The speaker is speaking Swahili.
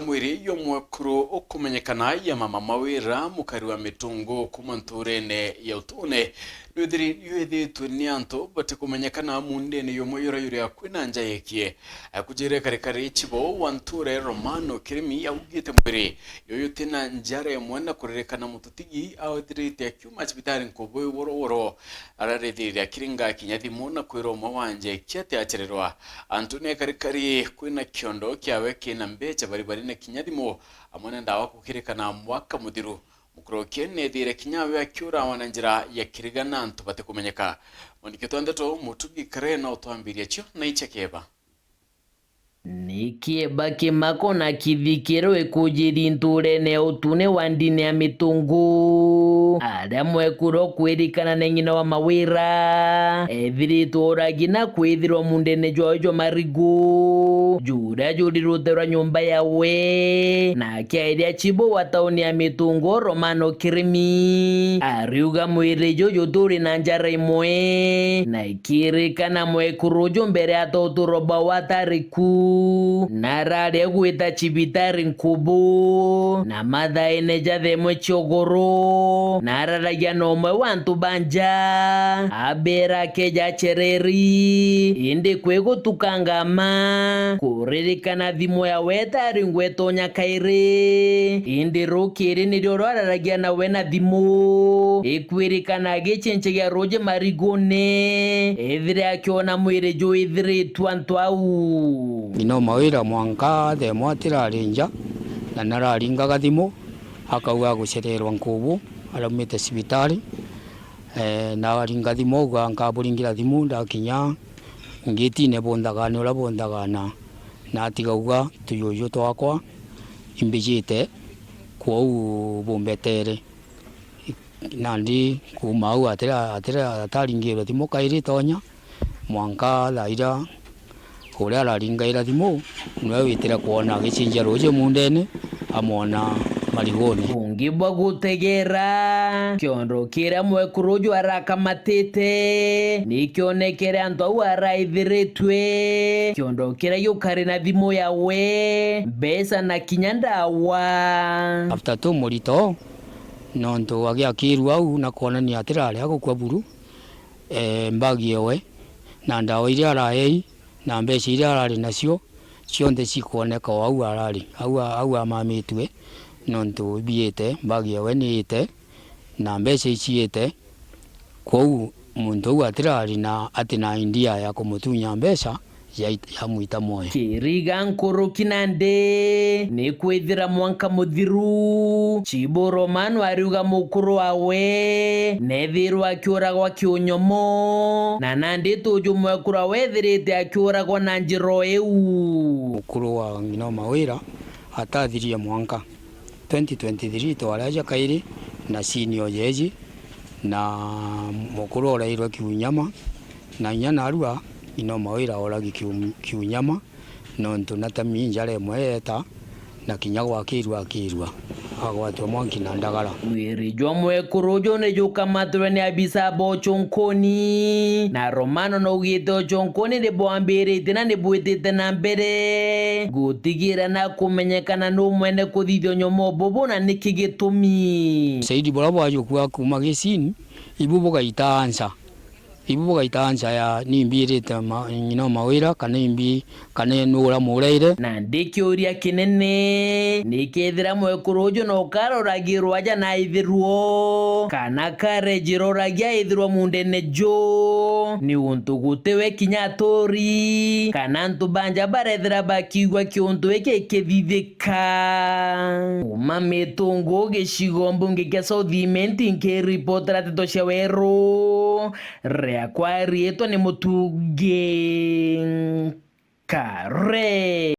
mwiri y'omwekuru ukumenyekana ya mama mawira mukari wa mitungu kuma nturene ya utune yuithitwe ni antu bati kumenyekana mundene yomoyora yuria kwina nja yekie akujire karikari chibo wa nture Romano Kirimi yaugite mwiri yoyutina njara emwe na kurerekana mututigi awithirite akiuma chibitari nkubu woro ararethirira kiringa kinyathimo na kwira umwe wanje kiate achererwa antune karikari kwina kiondo kiawe kina mbecha baribari na kinyathimo amwana ndawa kukirekana mwaka muthiru mukroke nethire kinyawe akiura wana njira ya kirigana antu bate kumenyeka mondikito ndeto mutugi kare na utwambiria chio na ichekeba Nikieba kimako na kithikiro ekujiri nturene utune wa ndini ya mitungu aria mwekuro kwirikana na nyina wa mawira ethiritwo uragina kwithirwo mundene jojo marigu juria jurirutherwa nyumba yawe na akiairia chibo wa tauni ya mitungu Romano Kirimi ariuga mwiri jojo turi na njara imwe na ikirikana mwekuro jo mbere ya toturoba wa tariku narare gwita chibitari nkubu na mathaine jathemwe chiogoro nararagia nomwe wantu banja abera keja chereri indi kwigutukangama kuririkana thimo ya wetari ngwetonya kairi indi rukiri nirio rwararagia nawe na thimo ikwirikana gichinche gia roje marigone ethire akiona mwiri jo ithiritwa antu au ino mawira mwanka the mwatirari nja na nararingaga thimu akauga gucererwa nkubu aramite cibitari na aringa thimu uga nkaburingira thimu ndakinya ngitine bondagana ura bondagana na atigauga tuyuyu twakwa imbijite kwou bombetere nandi kuma au atira ataringirwa thimu kairi tonya mwanka laira kuria araringaira thimu niwe witira kuona gichinja roje mundene amona marigoni ungibwa gutegera kiondo kira mwekuruju arakamatite nikionekere antu au araithiritwe kiondo kira yukari na thimu yawe mbesa na kinyandawa after tu murito nonto agiakirwa au na kuonania atirari agukwa buru mbagi yewe na ndawa iria arahei na mbeca iria arari nacio cionthe cikuoneka au arari au amamitwe nontu biite mbagi yawe niite na mbeca iciite kwou muntu au atirari na atina india ya kumutunya mbeca ya muita moyo kiriga nkuru kinande ni kwithira mwanka muthiru chibo Romano ariuga mukuru wawe nethirwa akiuragwa kiunyomo na nandi tuju mwekura wethirite akiuragwa na njiro eu mukuru wa ngino mawira atathirie mwanka 2023 twaraja kairi na senior jeji na mukuru orairwa kiunyama na nyana arua ino mawira oragi kiunyama nontu natami njara emwe eta na kinya gwakirwa agwatwo mwanki na ndagara mwiri jwa mwekuru jo ne jukamatwe ni abisa bochonkoni na Romano no gito chonkoni ne boambirite na ne bwitite na mbere gutigira na kumenyekana no mwene kuthithio nyomo bobo na nikigitumi Saidi borabo ajukua kuma gesini ibubo gaitansa ya nimbirite nyina mawira kana imbi kana nura mureire na ndikioria kinene nikethira mwekurujo no karoragirwa aja na ithirwo kana karejiroragya ithirwo mundene jo ni untu gutewe kinyatori kana ntu banja barethira bakigwa kiuntu eke kithithika uma mitungu gicigombu ngike South Imenti nkiripotera tito cia weru kwa rietwa ni mutuge kare.